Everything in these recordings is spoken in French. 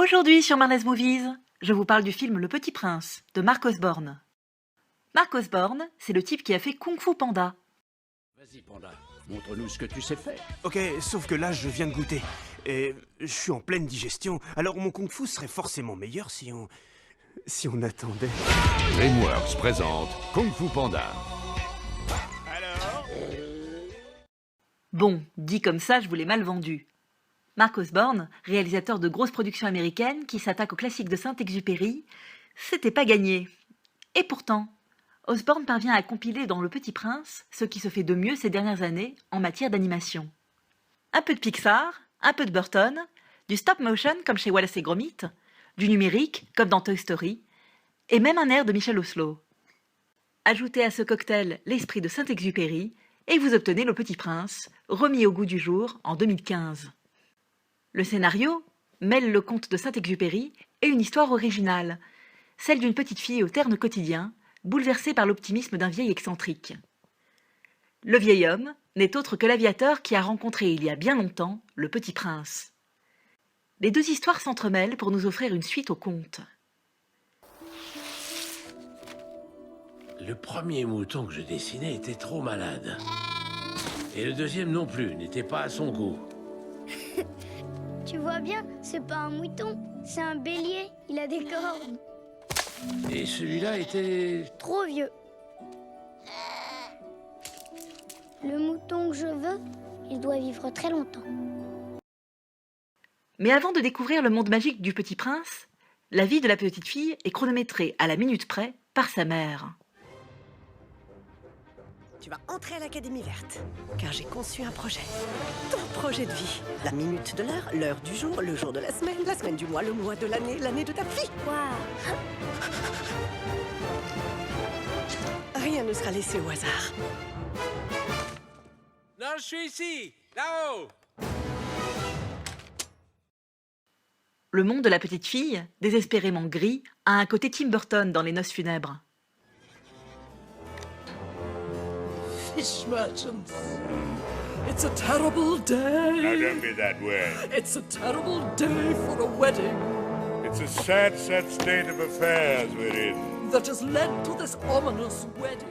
Aujourd'hui sur Marley's Movies, je vous parle du film Le Petit Prince de Mark Osborne. Mark Osborne, c'est le type qui a fait Kung Fu Panda. Vas-y Panda, montre-nous ce que tu sais faire. Ok, sauf que là je viens de goûter. Et je suis en pleine digestion, alors mon kung-fu serait forcément meilleur si on attendait. DreamWorks présente Kung Fu Panda. Alors Bon, dit comme ça, je vous l'ai mal vendu. Mark Osborne, réalisateur de grosses productions américaines qui s'attaquent aux classiques de Saint-Exupéry, c'était pas gagné. Et pourtant, Osborne parvient à compiler dans Le Petit Prince ce qui se fait de mieux ces dernières années en matière d'animation. Un peu de Pixar, un peu de Burton, du stop motion comme chez Wallace et Gromit, du numérique comme dans Toy Story, et même un air de Michel Oslo. Ajoutez à ce cocktail l'esprit de Saint-Exupéry et vous obtenez Le Petit Prince, remis au goût du jour en 2015. Le scénario mêle le conte de Saint-Exupéry et une histoire originale, celle d'une petite fille au terne quotidien, bouleversée par l'optimisme d'un vieil excentrique. Le vieil homme n'est autre que l'aviateur qui a rencontré il y a bien longtemps le Petit Prince. Les deux histoires s'entremêlent pour nous offrir une suite au conte. Le premier mouton que je dessinais était trop malade. Et le deuxième non plus, n'était pas à son goût. Tu vois bien, c'est pas un mouton, c'est un bélier, il a des cornes. Et celui-là était... Trop vieux. Le mouton que je veux, il doit vivre très longtemps. Mais avant de découvrir le monde magique du Petit Prince, la vie de la petite fille est chronométrée à la minute près par sa mère. Tu vas entrer à l'Académie Verte, car j'ai conçu un projet. Ton projet de vie. La minute de l'heure, l'heure du jour, le jour de la semaine du mois, le mois de l'année, l'année de ta vie. Waouh! Rien ne sera laissé au hasard. Non, je suis ici, là-haut. Le monde de la petite fille, désespérément gris, a un côté Tim Burton dans Les Noces funèbres. Fish merchants. It's a terrible day. Now don't be that way. It's a terrible day for a wedding It's a sad, sad state of affairs we're in. that has led to this ominous wedding.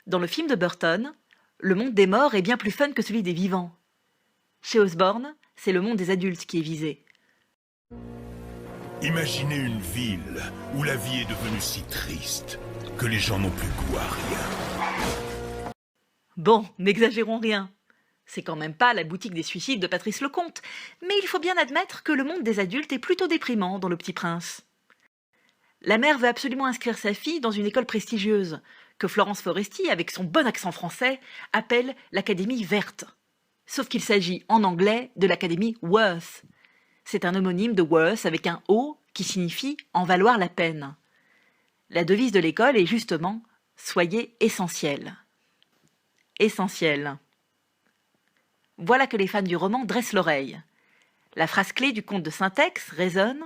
Dans le film de Burton, le monde des morts est bien plus fun que celui des vivants. Chez Osborne, c'est le monde des adultes qui est visé. Imaginez une ville où la vie est devenue si triste que les gens n'ont plus goût à rien. Bon, n'exagérons rien. C'est quand même pas la boutique des suicides de Patrice Lecomte, mais il faut bien admettre que le monde des adultes est plutôt déprimant dans Le Petit Prince. La mère veut absolument inscrire sa fille dans une école prestigieuse, que Florence Foresti, avec son bon accent français, appelle l'Académie Verte. Sauf qu'il s'agit en anglais de l'Académie Worth. C'est un homonyme de Worth avec un O qui signifie « en valoir la peine ». La devise de l'école est justement « Soyez essentiel ». Essentiel. Voilà que les fans du roman dressent l'oreille. La phrase clé du conte de Saint-Ex résonne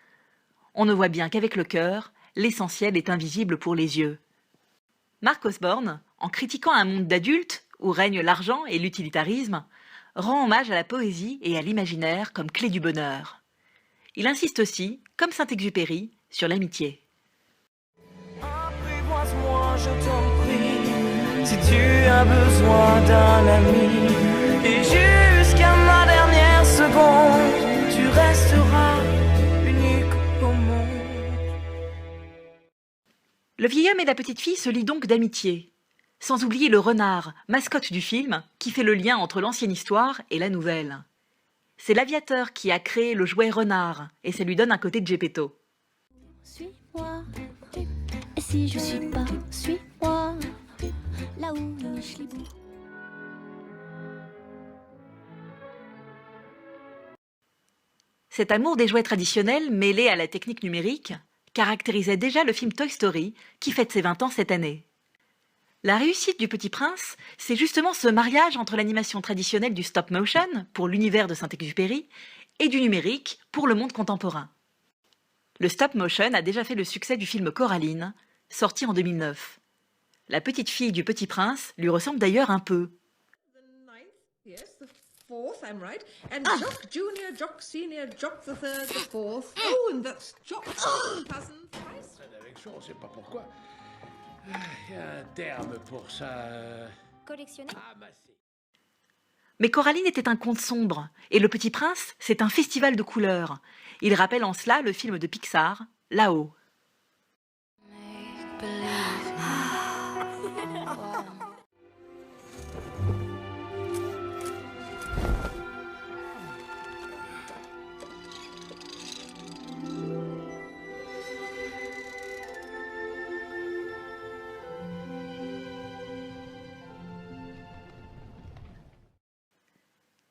« On ne voit bien qu'avec le cœur, l'essentiel est invisible pour les yeux ». Mark Osborne, en critiquant un monde d'adultes où règne l'argent et l'utilitarisme, rend hommage à la poésie et à l'imaginaire comme clé du bonheur. Il insiste aussi, comme Saint-Exupéry, sur l'amitié. Apprivoise-moi, je t'en prie, si tu as besoin d'un ami. Et jusqu'à ma dernière seconde, tu resteras unique au monde. Le vieil homme et la petite fille se lient donc d'amitié. Sans oublier le renard, mascotte du film, qui fait le lien entre l'ancienne histoire et la nouvelle. C'est l'aviateur qui a créé le jouet renard, et ça lui donne un côté de Geppetto. Suis-moi, et si je suis pas, suis-moi, là où Michelibou. Cet amour des jouets traditionnels mêlé à la technique numérique caractérisait déjà le film Toy Story, qui fête ses 20 ans cette année. La réussite du Petit Prince, c'est justement ce mariage entre l'animation traditionnelle du stop motion, pour l'univers de Saint-Exupéry, et du numérique, pour le monde contemporain. Le stop motion a déjà fait le succès du film Coraline, sorti en 2009. La petite fille du Petit Prince lui ressemble d'ailleurs un peu. fourth, I'm right. And Jock Junior, Jock Senior, Jock the third, the fourth. Oh, and that's Jock's cousin twice. Avec ça, on sait pas pourquoi. Il y a un terme pour ça. Collectionner. Amasser. Mais Coraline était un conte sombre, et Le Petit Prince, c'est un festival de couleurs. Il rappelle en cela le film de Pixar, Là-haut.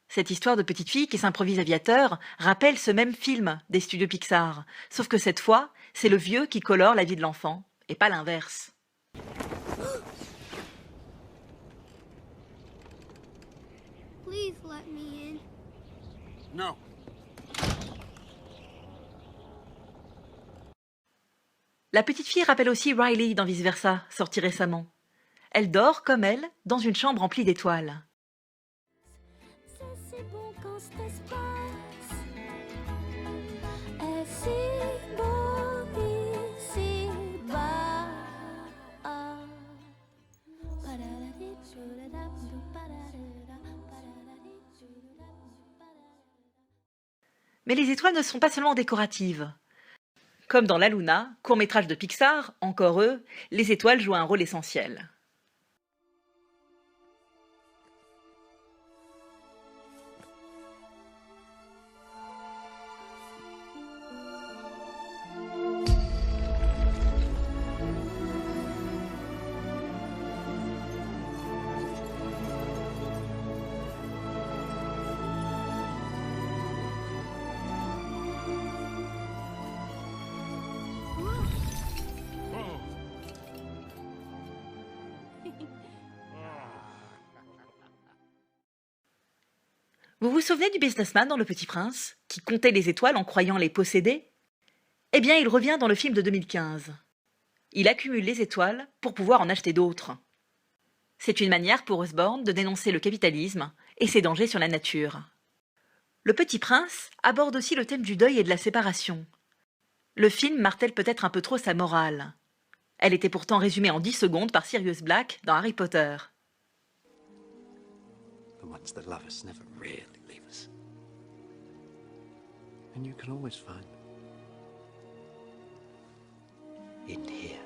Cette histoire de petite fille qui s'improvise aviateur rappelle ce même film des studios Pixar, sauf que cette fois, c'est le vieux qui colore la vie de l'enfant, et pas l'inverse. Please let me in. Non. La petite fille rappelle aussi Riley dans Vice Versa, sorti récemment. Elle dort, comme elle, dans une chambre remplie d'étoiles. C'est bon quand ça se passe. Et si beau ici bas. Mais les étoiles ne sont pas seulement décoratives. Comme dans La Luna, court-métrage de Pixar, encore eux, les étoiles jouent un rôle essentiel. Vous vous souvenez du businessman dans Le Petit Prince, qui comptait les étoiles en croyant les posséder? Eh bien, il revient dans le film de 2015. Il accumule les étoiles pour pouvoir en acheter d'autres. C'est une manière pour Osborn de dénoncer le capitalisme et ses dangers sur la nature. Le Petit Prince aborde aussi le thème du deuil et de la séparation. Le film martèle peut-être un peu trop sa morale. Elle était pourtant résumée en 10 secondes par Sirius Black dans Harry Potter. The ones that love us never really leave us. And you can always find them in here.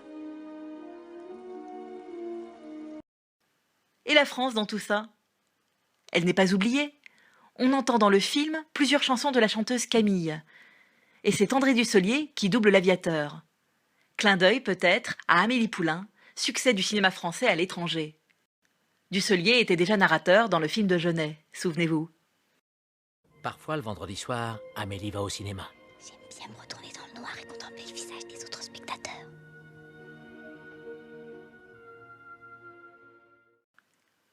Et la France dans tout ça? Elle n'est pas oubliée. On entend dans le film plusieurs chansons de la chanteuse Camille. Et c'est André Dussolier qui double l'aviateur. Clin d'œil peut-être à Amélie Poulain, succès du cinéma français à l'étranger. Dussolier était déjà narrateur dans le film de Jeunet, souvenez-vous. Parfois, le vendredi soir, Amélie va au cinéma. J'aime bien me retourner dans le noir et contempler le visage des autres spectateurs.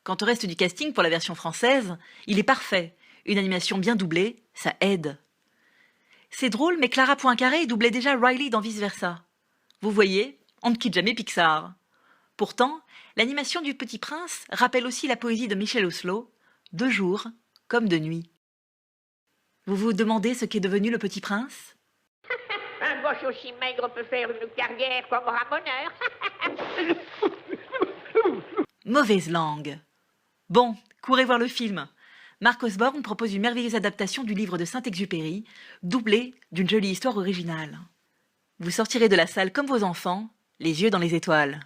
Quant au reste du casting pour la version française, il est parfait. Une animation bien doublée, ça aide. C'est drôle, mais Clara Poincaré doublait déjà Riley dans Vice Versa. Vous voyez, on ne quitte jamais Pixar. Pourtant, l'animation du Petit Prince rappelle aussi la poésie de Michel Oslo, de jour comme de nuit. Vous vous demandez ce qu'est devenu le Petit Prince? Un boche aussi maigre peut faire une carrière comme ramoneur. Mauvaise langue. Bon, courez voir le film. Marc Osborn propose une merveilleuse adaptation du livre de Saint-Exupéry, doublée d'une jolie histoire originale. Vous sortirez de la salle comme vos enfants, les yeux dans les étoiles.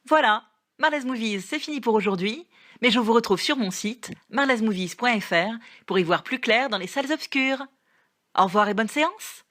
Voilà, Marla's Movies, c'est fini pour aujourd'hui, mais je vous retrouve sur mon site, marlasmovies.fr, pour y voir plus clair dans les salles obscures. Au revoir et bonne séance!